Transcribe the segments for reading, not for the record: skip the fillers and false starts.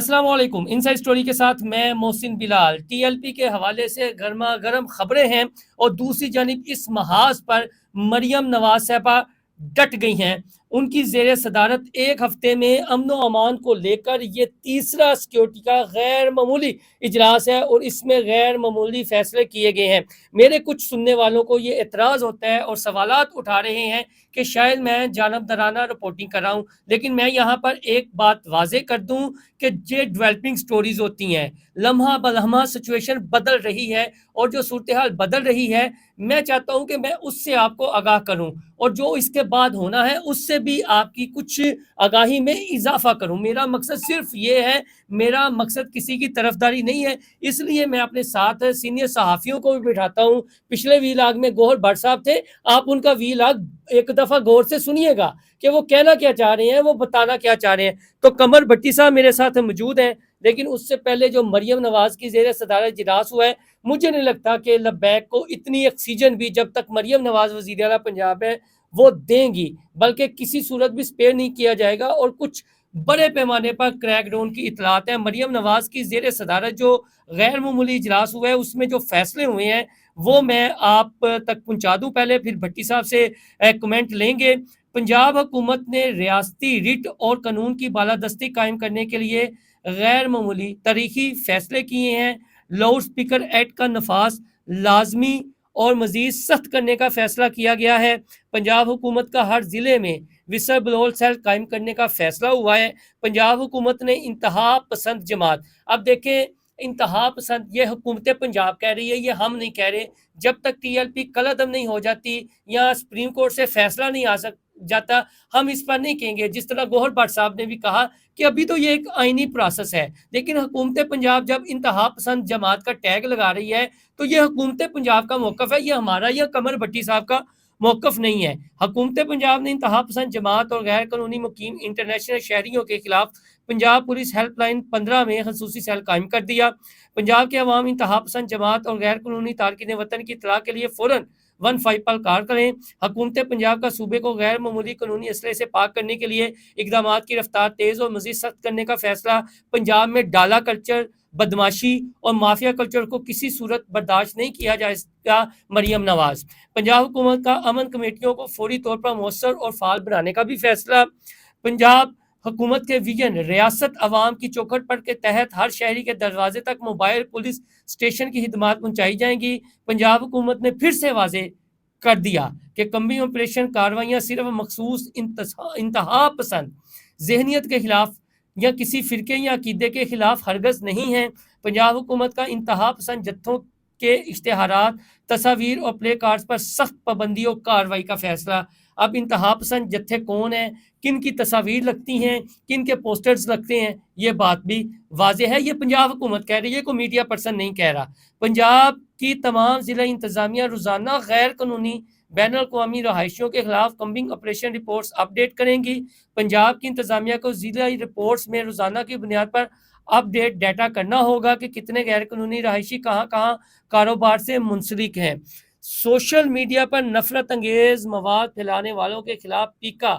अस्सलाम वालेकुम। Inside story के साथ मैं मोहसिन बिलाल। टीएलपी के हवाले से गर्मा गर्म खबरें हैं और दूसरी जानिब इस महाज पर मरियम नवाज साहबा डट गई हैं। उनकी जेर सदारत एक हफ्ते में अमन व अमान को लेकर ये तीसरा सिक्योरिटी का गैर मामूली इजलास है और इसमें गैर मामूली फैसले किए गए हैं। मेरे कुछ सुनने वालों को ये एतराज़ होता है और सवालात उठा रहे हैं कि शायद मैं जानबदाराना रिपोर्टिंग कर रहा हूँ, लेकिन मैं यहाँ पर एक बात वाजे कर दूँ कि ये डेवलपिंग स्टोरीज होती हैं। लम्हा बलम्हा सिचुएशन बदल रही है और जो सूरत हाल बदल रही है, मैं चाहता हूं कि मैं उससे आपको आगाह करूं और जो इसके बाद होना है उससे भी आपकी कुछ आगाही में इजाफा करूं। मेरा मकसद सिर्फ ये है, मेरा मकसद किसी की तरफदारी नहीं है। इसलिए मैं अपने साथ सीनियर सहाफ़ियों को भी बिठाता हूं। पिछले वीलाग में गौहर भट्ट साहब थे, आप उनका वीलाग एक दफ़ा गौर से सुनिएगा कि वो कहना क्या चाह रहे हैं, वो बताना क्या चाह रहे हैं। तो कमर भट्टी साहब मेरे साथ मौजूद हैं, लेकिन उससे पहले जो मरियम नवाज की जेर सदारत इजलास हुआ है, मुझे नहीं लगता कि लब्बैक को इतनी ऑक्सीजन भी जब तक मरियम नवाज वज़ीर आला पंजाब है वो देंगी, बल्कि किसी सूरत भी स्पेयर नहीं किया जाएगा और कुछ बड़े पैमाने पर क्रैकडाउन की इतलात है। मरियम नवाज की जेर सदारत जो गैर मामूली इजलास हुआ है उसमें जो फैसले हुए हैं वो मैं आप तक पहुँचा दूँ। पहले फिर भट्टी साहब से कमेंट लेंगे। पंजाब हुकूमत ने रियासती रिट और कानून की बालादस्ती कायम करने के लिए गैर मामूली तारीखी फैसले किए हैं। लाउड स्पीकर एक्ट का नफाज लाजमी और मजीद सख्त करने का फैसला किया गया है। पंजाब हुकूमत का हर ज़िले में विसल ब्लोअर सेल कायम करने का फैसला हुआ है। पंजाब हुकूमत ने इंतहा पसंद जमात, अब देखें, इंतहा पसंद ये हुकूमत पंजाब कह रही है, ये हम नहीं कह रहे। जब तक टीएलपी कलअदम नहीं हो जाती या सुप्रीम कोर्ट से फैसला नहीं आ जाता, हम इस पर नहीं कहेंगे। जिस तरह गौहर भट्ट साहब ने भी कहा कि अभी तो ये एक आईनी प्रोसेस है, लेकिन हुकूमत पंजाब जब इंतहा पसंद जमात का टैग लगा रही है तो ये हुकूमत पंजाब का मौकफ है, ये हमारा या कमर भट्टी साहब का मौकफ नहीं है। हुकूमत पंजाब ने इंतहा पसंद जमात और गैर कानूनी मुकीम इंटरनेशनल शहरियों के खिलाफ पंजाब पुलिस हेल्पलाइन 15 में खसूसी सेल कायम कर दिया। पंजाब के अवाम इंतहा पसंद जमात और गैर कानूनी तारकिन वतन की इतला के लिए फ़ौरन 15 पर कार करें। हुकूमत पंजाब का सूबे को गैर मामूली कानूनी असले से पाक करने के लिए इकदाम की रफ्तार तेज़ और मजीद सख्त करने का फैसला। पंजाब में डाला कल्चर, बदमाशी और माफिया कल्चर को किसी सूरत बर्दाश्त नहीं किया जाएगा। मरियम नवाज। पंजाब हुकूमत का अमन कमेटियों को फौरी तौर पर मौसर और फाल बनाने का भी फैसला। पंजाब हुकूमत के विजन रियासत अवाम की चौखट पर के तहत हर शहरी के दरवाजे तक मोबाइल पुलिस स्टेशन की खिदमात पहुँचाई जाएंगी। पंजाब हुकूमत ने फिर से वाजे कर दिया कि कम्बिंग ऑपरेशन कार्रवाइयाँ सिर्फ मखसूस इंतहा पसंद जहनीत के खिलाफ या किसी फ़िरके या अकीदे के खिलाफ हरगज़ नहीं है। पंजाब हुकूमत का इंतहा पसंद जत्थों के इश्तेहारात, तस्वीर और प्ले कार्ड्स पर सख्त पाबंदी और कार्रवाई का फैसला। अब इंतहा पसंद जत्थे कौन है, किन की तस्वीर लगती हैं, किन के पोस्टर्स लगते हैं, ये बात भी वाजे है। ये पंजाब हुकूमत कह रही है, कोई मीडिया पर्सन नहीं कह रहा। पंजाब की तमाम ज़िला इंतज़ामिया रोज़ाना गैर कानूनी बैन अवी रहायशियों के खिलाफ कम्बिंग ऑपरेशन रिपोर्ट्स अपडेट करेंगी। पंजाब की इंतज़ामिया को ज़िला रिपोर्ट्स में रोज़ाना की बुनियाद पर अपडेट डाटा करना होगा कि कितने गैर कानूनी रहायशी कहाँ कहाँ कारोबार से मुंसलिक हैं। सोशल मीडिया पर नफरत अंगेज मवाद फैलाने वालों के खिलाफ पीका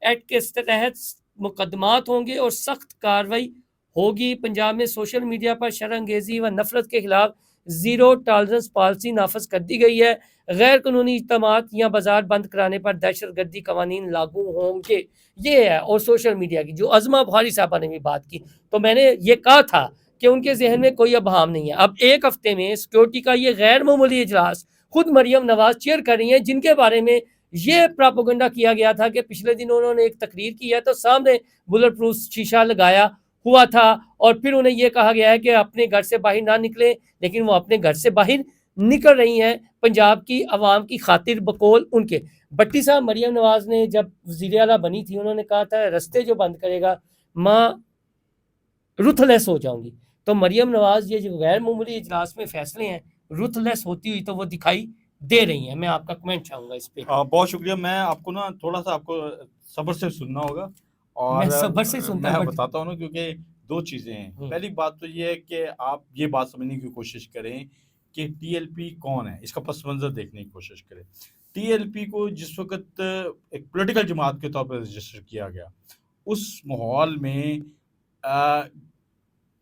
एक्ट के तहत मुकदमात होंगे और सख्त कार्रवाई होगी। पंजाब में सोशल मीडिया पर शर अंगेजी व नफरत के खिलाफ ज़ीरो टॉलरेंस पॉलिसी नाफज कर दी गई है। गैर कानूनी इज्तमात या बाजार बंद कराने पर दहशत गर्दी कवानीन लागू होंगे। ये है। और सोशल मीडिया की जो अज़मा बुखारी साहबा ने भी बात की, तो मैंने ये कहा था कि उनके जहन में कोई अबहाम नहीं है। अब एक हफ्ते में सिक्योरिटी का ये गैर मामूली इजलास खुद मरियम नवाज चेयर कर रही हैं, जिनके बारे में ये प्रोपेगेंडा किया गया था कि पिछले दिन उन्होंने एक तकरीर की है तो सामने बुलेट प्रूफ शीशा लगाया हुआ था और फिर उन्हें यह कहा गया है कि अपने घर से बाहर ना निकले, लेकिन वो अपने घर से बाहर निकल रही हैं पंजाब की आवाम की खातिर बकौल उनके। भट्टी साहब, मरियम नवाज ने जब वज़ीर आला बनी थी उन्होंने कहा था रस्ते जो बंद करेगा माँ रुथलेस हो जाऊंगी। तो मरियम नवाज ये जो गैर मामूली इजलास में फैसले हैं रुथलेस होती हुई तो वो दिखाई दे रही हैं। मैं आपका कमेंट चाहूंगा इस पे। बहुत शुक्रिया। मैं आपको ना थोड़ा सा आपको सब्र से सुनना होगा मैं और सब्र से सुनता मैं बट बताता हूँ ना, क्योंकि दो चीज़ें हैं। पहली बात तो ये है कि आप ये बात समझने की कोशिश करें कि टीएलपी कौन है, इसका पस मंज़र देखने की कोशिश करें। टीएलपी को जिस वक़्त एक पॉलिटिकल जमात के तौर पर रजिस्टर किया गया, उस माहौल में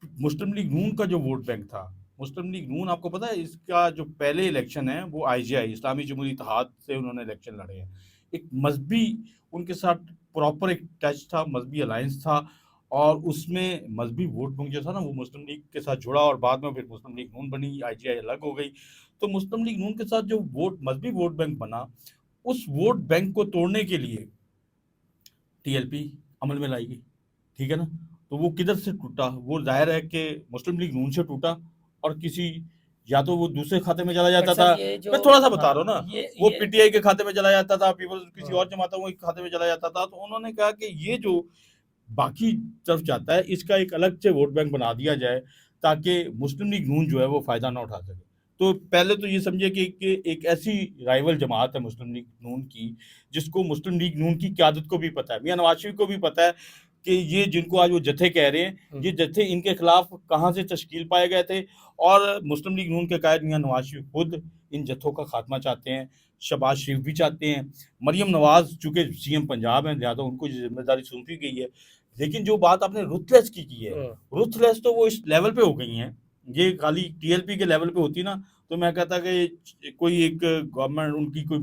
मुस्लिम लीग नून का जो वोट बैंक था, मुस्लिम लीग नून, आपको पता है इसका जो पहले इलेक्शन है वो आईजीआई इस्लामी जमहूरी इत्तेहाद से उन्होंने इलेक्शन लड़े हैं। एक मजहबी उनके साथ प्रॉपर एक टच था, मजहबी अलायंस था, और उसमें मजहबी वोट बैंक जो था ना वो मुस्लिम लीग के साथ जुड़ा, और बाद में फिर मुस्लिम लीग नून बनी, आईजीआई अलग हो गई। तो मुस्लिम लीग नून के साथ जो वोट मजहबी वोट बैंक बना, उस वोट बैंक को तोड़ने के लिए टीएलपी अमल में लाई गई, ठीक है ना। तो वो किधर से टूटा, वो जाहिर है कि मुस्लिम लीग नून से टूटा, और किसी, या तो वो दूसरे खाते में चला जाता था, मैं थोड़ा सा बता रहा हूँ ना, वो पीटीआई के खाते में चला जाता था, पीपल्स किसी और जमातों के खाते में चला जाता था। तो उन्होंने कहा कि ये जो बाकी तरफ जाता है इसका एक अलग से वोट बैंक बना दिया जाए, ताकि मुस्लिम लीग नून जो है वो फायदा ना उठा सके। तो पहले तो ये समझिए कि एक ऐसी राइवल जमात है मुस्लिम लीग नून की, जिसको मुस्लिम लीग नून की क़यादत को भी पता है, मियां नवाज शरीफ को भी पता है कि ये जिनको आज वो जत्थे कह रहे हैं, ये जत्थे इनके खिलाफ कहाँ से तश्कील पाए गए थे। और मुस्लिम लीग नून के कायद मियां नवाज शरीफ खुद इन जत्थों का खात्मा चाहते हैं, शहबाज शरीफ भी चाहते हैं, मरियम नवाज चूंकि सीएम पंजाब हैं, लिहाजा उनको जिम्मेदारी सौंपी गई है। लेकिन जो बात आपने रुथलेस की है, रुथलेस तो वो इस लेवल पे हो गई हैं, ये खाली टीएलपी के लेवल पे होती ना तो मैं कहता कि कोई एक गवर्नमेंट उनकी कोई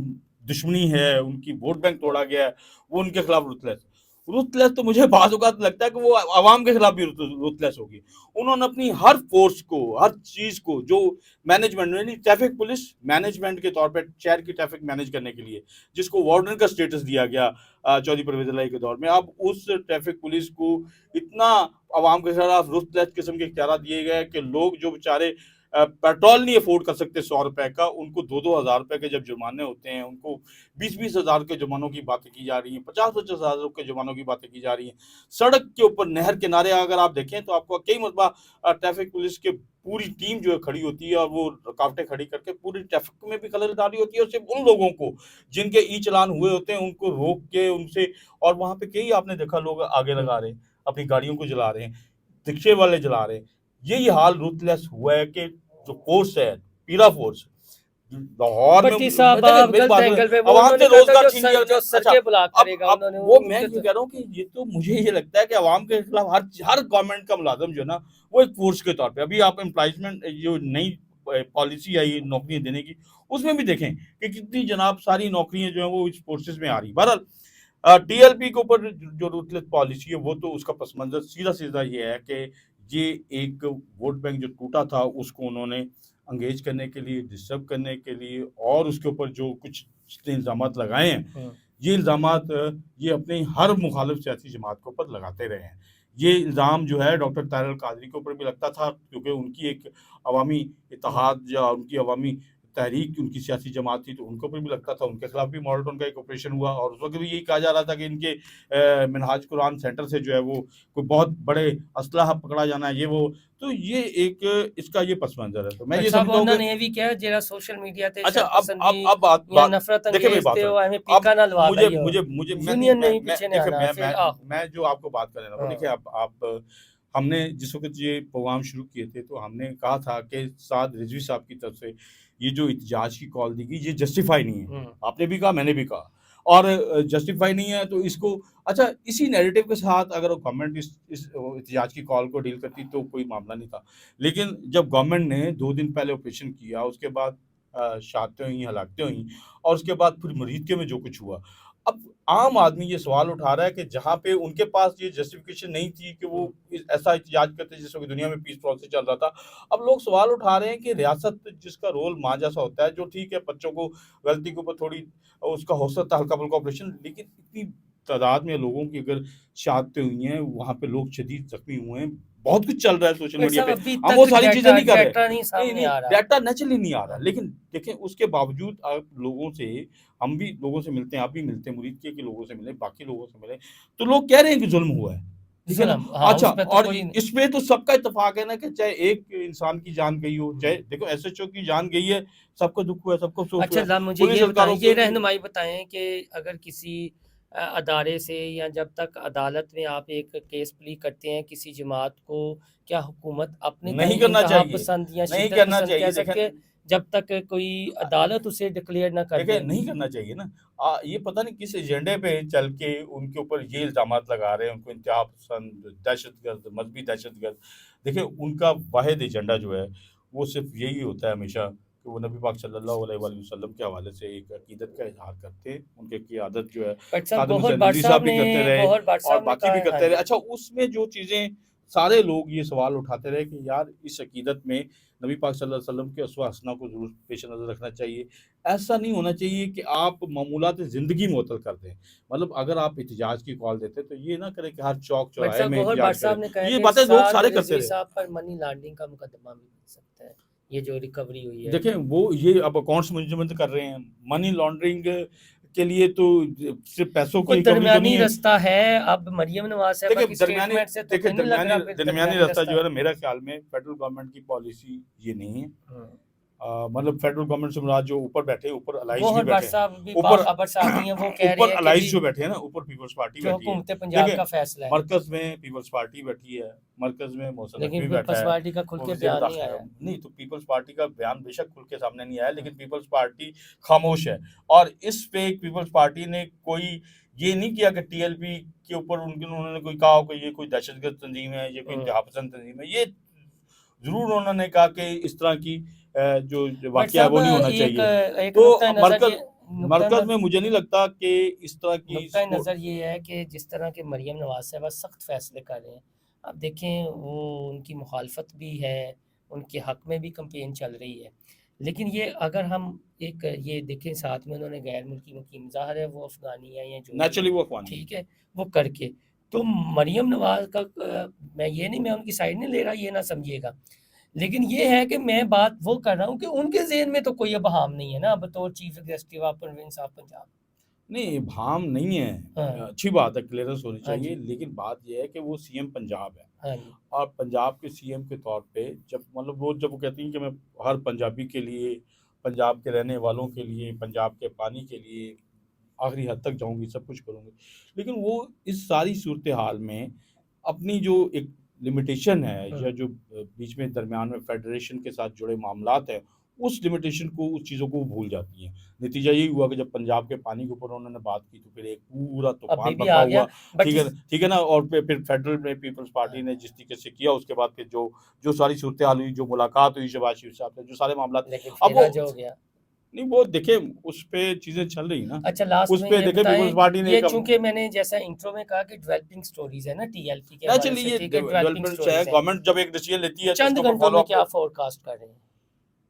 दुश्मनी है, उनकी वोट बैंक तोड़ा गया है, वो उनके खिलाफ रुथलेस तो मुझे बाज़ औक़ात लगता है कि वो आवाम के खिलाफ भी रुथलेस होगी। उन्होंने अपनी हर फोर्स को, हर चीज़ को, जो मैनेजमेंट यानी ट्रैफिक पुलिस मैनेजमेंट के तौर पे शहर की ट्रैफिक मैनेज करने के लिए, जिसको वार्डन का स्टेटस दिया गया चौधरी परवेज़ इलाही के दौर में, अब उस ट्रैफिक पुलिस को इतना आवाम के खिलाफ रुथलेस किस्म के इख्तियारात दिए गए कि लोग जो बेचारे पेट्रोल नहीं अफोर्ड कर सकते 100 रुपए का, उनको 2-2 हज़ार रुपए के जब जुर्माने होते हैं, उनको 20-20 हज़ार के जुर्मानों की बातें की जा रही हैं, 50-50 हज़ार के जुर्मानों की बातें की जा रही हैं। सड़क के ऊपर नहर किनारे अगर आप देखें तो आपको कई मरतबा ट्रैफिक पुलिस के पूरी टीम जो है खड़ी होती है, और वो रुकावटें खड़ी करके पूरी ट्रैफिक में भी खलल डाली होती है, और सिर्फ उन लोगों को जिनके ई चालान हुए होते हैं उनको रोक के उनसे, और वहां पे कई आपने देखा लोग आगे लगा रहे हैं, अपनी गाड़ियों को जला रहे हैं, रिक्शे वाले जला रहे हैं। यही हाल रुथलेस हुआ है कि जो फोर्स है, पीरा फोर्स लाहौर में, भट्टी साहब देखिए आप मेरी गलत बात एंगल पे, अब वो वहां से उन्होंने कहा था रोजगार जो छीन लिया। जो अच्छा, सड़कें ब्लॉक करेगा, अब उन्होंने वो मैं उनके ये कह रहा हूँ कि ये तो मुझे ये लगता है कि आवाम के खिलाफ हर गवर्नमेंट का मुलाजिम जो है ना वो एक फोर्स के तौर पे, अभी आप एम्प्लॉयमेंट जो नई पॉलिसी आई नौकरियां देने की, उसमें भी देखें कि कितनी जनाब सारी नौकरियां जो है वो इस फोर्सेस में आ रही। बहरहाल टीएलपी के ऊपर जो रूथलेस पॉलिसी है, वो तो उसका पस मंजर सीधा सीधा ये है कि ये एक वोट बैंक जो टूटा था उसको उन्होंने अंगेज करने के लिए, डिस्टर्ब करने के लिए, और उसके ऊपर जो कुछ जितने इल्ज़ामात लगाए हैं, ये इल्ज़ामात ये अपने हर मुखालिफ सियासी जमात के ऊपर लगाते रहे हैं। ये इल्ज़ाम जो है डॉक्टर ताहिर अल कादरी के ऊपर भी लगता था, क्योंकि उनकी एक अवामी इत्तेहाद या उनकी अवामी तहरीक, उनकी सियासी जमात थी, तो उनको पर भी लगता था, उनके खिलाफ भी मॉडल टाउन का एक ऑपरेशन हुआ, और उस वक्त भी यही कहा जा रहा था कि इनके मिनहाज कुरान सेंटर से जो है वो कोई बहुत बड़े असलाह पकड़ा जाना है, ये वो। तो ये एक इसका ये पस मंजर है। तो मैं ये समझता हूँ उन्होंने ये भी किया जेड़ा सोशल मीडिया ते अच्छा, शर्पसंदी अब बात या बात नफरत देखिए मेरी अंगेज बात ते सुनो। हमें अब पीका ना लवा मुझे दियो, मुझे मुझे मैं यूनियन मैं नहीं मैं पीछे नहीं देखिए आना, फिर मैं जो आपको बात कर रहा था, देखिए आप हमने जिस वक्त ये प्रोग्राम शुरू किए थे तो हमने कहा था कि साद रिजवी साहब की तरफ से ये जो एहतजाज की कॉल दी गई, ये जस्टिफाई नहीं है। आपने भी कहा, मैंने भी कहा, और जस्टिफाई नहीं है तो इसको, अच्छा, इसी नैरेटिव के साथ अगर गवर्नमेंट इस एहतजाज की कॉल को डील करती तो कोई मामला नहीं था। लेकिन जब गवर्नमेंट ने 2 दिन पहले ऑपरेशन किया, उसके बाद शहादतें हुई, हलाकतें हुई, और उसके बाद फिर मरीदके में जो कुछ हुआ, अब आम आदमी ये सवाल उठा रहा है कि जहाँ पे उनके पास ये जस्टिफिकेशन नहीं थी कि वो ऐसा एहतजाज करते जिस वक्त दुनिया में पीस प्रोसेस चल रहा था, अब लोग सवाल उठा रहे हैं कि रियासत जिसका रोल माँ जैसा होता है, जो ठीक है बच्चों को गलती के ऊपर थोड़ी उसका हो सकता है हल्का फुल्का ऑपरेशन, लेकिन इतनी तादाद में लोगों की अगर शहादतें हुई हैं, वहाँ पे लोग शदीद जख्मी हुए हैं, बहुत कुछ चल रहा है सोशल मीडिया पे, हम वो सारी चीजें नहीं कर रहे, नहीं डाटा नेचुरली नहीं आ रहा। लेकिन देखें उसके बावजूद आप लोगों से, हम भी लोगों से मिलते हैं, आप भी मिलते हैं, मुरीद के लोगों से मिले, बाकी लोगों से मिले, तो लोग कह रहे हैं कि जुल्म हुआ है, ठीक है ना। अच्छा, और इसमें तो सबका इत्तेफाक है ना कि चाहे एक इंसान की जान गई हो, चाहे देखो एसएचओ की जान गई है, सबको दुख हुआ है, सबको अफसोस हुआ है। अच्छा, मुझे ये बताएं, ये रहनुमाई बताएं कि अगर किसी अदारे से या जब तक अदालत में आप एक केस प्ली करते हैं किसी जमात को, क्या हुकूमत अपने नहीं करना चाहिए, पसंद या नहीं शिद्दत करना पसंद चाहिए, कह सकते हैं जब तक कोई अदालत उसे डिक्लेयर ना कर देखिए दे। नहीं करना चाहिए ना। ये पता नहीं किस एजेंडे पे चल के उनके ऊपर ये इल्ज़ामात लगा रहे हैं, उनको इंतहा पसंद, दहशतगर्द, मज़हबी दहशतगर्द। देखिए उनका वाहिद एजेंडा जो है, वो सिर्फ़ यही होता है हमेशा कि वो नबी पाक सल्लल्लाहु अलैहि वसल्लम के हवाले से एक अक़ीदत का इज़हार करते हैं। उनकी क़ियादत जो है बट साहब खादिम गौहर हुसैन भट्ट नदवी साहब साहब भी ने करते रहे गौहर भट्ट और साहब ने बाकी कहा भी है, हाँ करते रहे। जी। अच्छा उसमें जो चीज़ें सारे लोग ये सवाल उठाते रहे कि यार इस अक़ीदत में नबी पाक सल्लल्लाहु अलैहि वसल्लम के उसवा हसना को ज़रूर पेश नज़र रखना चाहिए। ऐसा नहीं होना चाहिए कि आप मामूलात ज़िंदगी मुअत्तल कर दें। मतलब अगर आप एहतिजाज की कॉल देते हैं तो ये ना करें कि हर बट चौक-चौराहे साहब में गौहर भट्ट एहतिजाज करें। साहब ने कहा ये कि बातें लोग साद सारे करते रिजवी रहे। साहब पर मनी लॉन्ड्रिंग का मुकदमा भी बन सकता है, ये जो रिकवरी हुई है। देखें वो ये अब अकाउंट्स मैनेजमेंट कर रहे हैं। मनी लॉन्ड्रिंग के लिए तो सिर्फ़ पैसों की कोई रिकवरी तो नहीं दरमियानी है। रास्ता है, अब मरियम नवाज़ साहिबा देखिए की दरमियानी स्टेटमेंट से तो देखिए नहीं लग रहा फिर दरमियानी रास्ता रास्ता जो है है। ना मेरा ख़्याल में फेडरल गवर्नमेंट की पॉलिसी ये नहीं है। हाँ। मतलब फेडरल गवर्नमेंट से मुराद जो ऊपर बैठे हैं, ऊपर अलाइज़ भी गौहर भट्ट बैठे हैं। साहब भी ऊपर अबर साहब नहीं है, वो कह रहे ऊपर हैं कि अलाइज़ जी जो बैठे हैं ना, ऊपर पीपल्स पार्टी जो बैठी है। हुकूमत पंजाब देखिए का फैसला है, मरकज़ में पीपल्स पार्टी बैठी है, मरकज़ में मोहसिन लेकिन नकवी बैठा पीपल्स है पार्टी का खुल और के वज़ीर बयान नहीं दाखिला आया। नहीं तो पीपल्स पार्टी का बयान बेशक खुल के सामने नहीं आया, लेकिन पीपल्स पार्टी खामोश है। और इस पे पीपल्स पार्टी ने कोई ये नहीं किया कि टीएलपी के ऊपर उन्होंने कोई कहा हो कि ये कोई दहशतगर्द तंज़ीम है, ये कोई इंतहा पसंद तंज़ीम है। ये ज़रूर उन्होंने कहा कि इस तरह की जो बट वाक़या है साहब वो नहीं होना एक चाहिए। एक तो नुक्ता नज़र ये मरकज़ में मुझे नहीं लगता कि इस तरह की नुक्ता नज़र ये है कि जिस तरह के मरियम नवाज़ साहिबा सख्त फैसले कर रहे हैं, अब देखें वो उनकी मुखालफत भी है, उनके हक में भी कैंपेन चल रही है। लेकिन ये अगर हम एक ये देखें साथ में उन्होंने गैर मुल्की मुकीम ज़ाहिर है वो अफ़गानी है या जो भी नेचुरली है, वो अफ़गानी है। ठीक है, वो करके तो मरियम नवाज़ का मैं उनकी साइड नहीं ले रहा, ये ना समझिएगा। लेकिन ये है कि मैं बात वो कर रहा हूँ कि उनके ज़हन में तो कोई अबहाम नहीं है ना बतौर chief executive of Parveen of Punjab. नहीं, भाम नहीं है। हाँ। अच्छी बात है, क्लीयरेंस होनी हाँ चाहिए, जी। लेकिन बात ये है कि वो सीएम पंजाब है हाँ जी। और पंजाब के सीएम के तौर पे जब वो कहती हैं कि मैं हर पंजाबी के लिए, पंजाब के रहने वालों के लिए, पंजाब के पानी के लिए आखिरी हद तक जाऊँगी, सब कुछ करूँगी। लेकिन वो इस सारी सूरत-ए-हाल में अपनी जो एक लिमिटेशन है या जो बीच में दरमियान में फेडरेशन के साथ जुड़े मामलात हैं, उस लिमिटेशन को, उस चीज़ों को वो भूल जाती हैं। नतीजा यही हुआ कि जब पंजाब के पानी के ऊपर उन्होंने बात की तो फिर एक पूरा अभी तूफ़ान भी बरपा आ गया हुआ, बट ठीक है ना? और फिर फेडरल में पीपल्स पार्टी ने जिस तरीके से किया उसके बाद फिर जो सारी सूरत-ए-हाल हुई, जो मुलाकात हुई शहबाज शरीफ साहब से, जो सारे मामलात लेकिन अब फिर वो आज हो गया। नहीं वो देखिए उस पे चीज़ें चल रही ना। अच्छा लास्ट उस में पे ये देखिए पीपल्स बताएँ, पार्टी ने ये एक चूँकि मैंने जैसा इंट्रो में कहा कि डेवलपिंग स्टोरीज़ है ना टीएलपी के हवाले नेचुरली से, ये ठीक है, डेवलपिंग डेवलपमेंट है, स्टोरीज़ हैं। गवर्नमेंट जब एक डिसीजन लेती है तो चंद उसके ऊपर घंटों फॉलो में अप क्या फ़ोरकास्ट कर रहे हैं?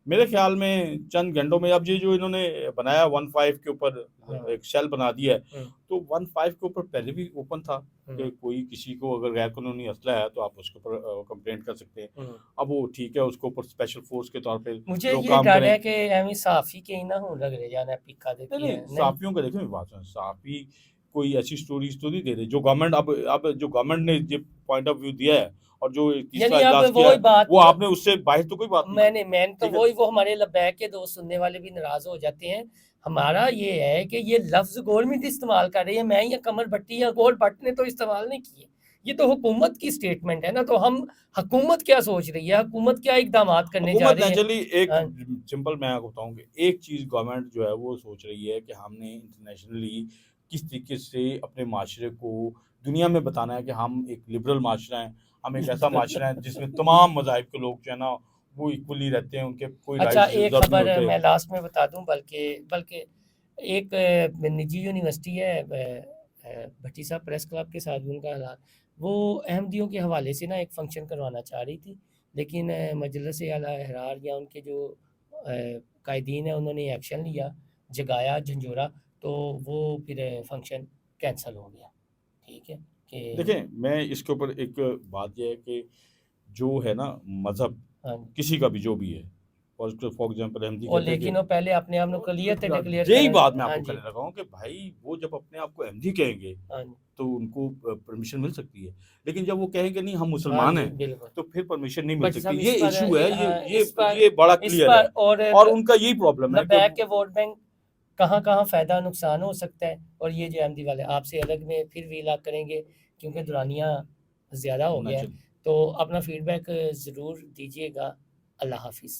मेरे ख्याल में चंद घंटों में अब ये जो इन्होंने बनाया 15 के ऊपर हाँ। एक सेल बना दिया है, हुँ, तो 15 के ऊपर पहले भी ओपन था कि हुँ, कोई किसी को अगर गैर कानूनी असला है तो आप उसके ऊपर कंप्लेंट कर सकते हैं। हुँ। अब वो ठीक है, उसके ऊपर स्पेशल फोर्स के तौर पे मुझे लोग ये काम डर करें। है कि एवें साफ़ी के ही ना होन लग रहे जाना पिका नहीं, देखी है, नहीं, नहीं? साफ़ियों का देखिए मेरी बात सुनें, साफ़ी कोई ऐसी स्टोरीज़ तो नहीं दे रहे, जो गवर्नमेंट अब जो गवर्नमेंट ने जो पॉइंट ऑफ व्यू दिया है और जो तीसरा यानी अब इजलास किया वही है, बात वो आपने उससे बाहर तो कोई बात नहीं की, मैंने तो ठीक है? वही वो हमारे लबैक के दोस्त सुनने वाले भी नाराज़ हो जाते हैं। हमारा ये है कि ये लफ्ज़ गवर्नमेंट इस्तेमाल कर रही है, मैं या कमर भट्टी या गौहर भट्ट ने तो इस्तेमाल नहीं किए। ये तो हुकूमत की स्टेटमेंट है ना, तो हम हुकूमत क्या सोच रही है, हुकूमत क्या इक़दामात करने जा हुकूमत रही है? नेचुरली एक हाँ, सिंपल मैं आपको बताऊँ कि एक चीज़ गवर्नमेंट जो है वो सोच रही है कि हमने इंटरनेशनली किस तरीके से अपने माशरे को दुनिया में बताना है कि हम एक लिबरल माशरा है, हम एक ऐसा माशरा है जिसमें तमाम मज़ाहिब के लोग जो है ना वो इक्वली रहते हैं, उनके कोई अच्छा राइट्स एक रिज़र्व नहीं खबर होते। मैं लास्ट में बता दूँ बल्कि एक निजी यूनिवर्सिटी है भट्टी साहब प्रेस क्लब के साथ भी उनका हालात वो अहमदियों के हवाले से ना एक फ़ंक्शन करवाना चाह रही थी, लेकिन मजलिस आला अहरार या उनके जो कायदीन हैं उन्होंने एक्शन लिया, जगाया झंझोरा, तो वो फिर फ़ंक्शन कैंसल हो गया। ठीक है? कि देखें, मैं इसके ऊपर एक बात ये है कि जो है ना मज़हब हाँ, किसी का भी जो भी है, फॉर एग्ज़ाम्पल अहमदी और कहते हैं लेकिन वो पहले अपने आप को क्लियर थे डिक्लेयर यही करन। बात मैं हाँ आपको जी, कहने लगा हूँ कि भाई वो जब अपने आप को अहमदी कहेंगे, हाँ जी, तो उनको परमिशन मिल सकती है। लेकिन जब वो कहेंगे नहीं हम हाँ मुसलमान जी, हैं, बिल्कुल। तो फिर परमिशन नहीं मिल बट सकती। साहब ये इस पर इश्यू है, इस ये बड़ा इस क्लियर है पर और और उनका यही प्रॉब्लम है कि लबैक के वोट बैंक कहाँ-कहाँ फ़ायदा नुकसान हो सकता है और ये जो अहमदी वाले आपसे अलग में फिर वीलाग करेंगे क्योंकि दुरानिया ज़्यादा हो गया है। नेचुरली तो अपना फ़ीडबैक ज़रूर दीजिएगा। अल्लाह हाफ़िज़।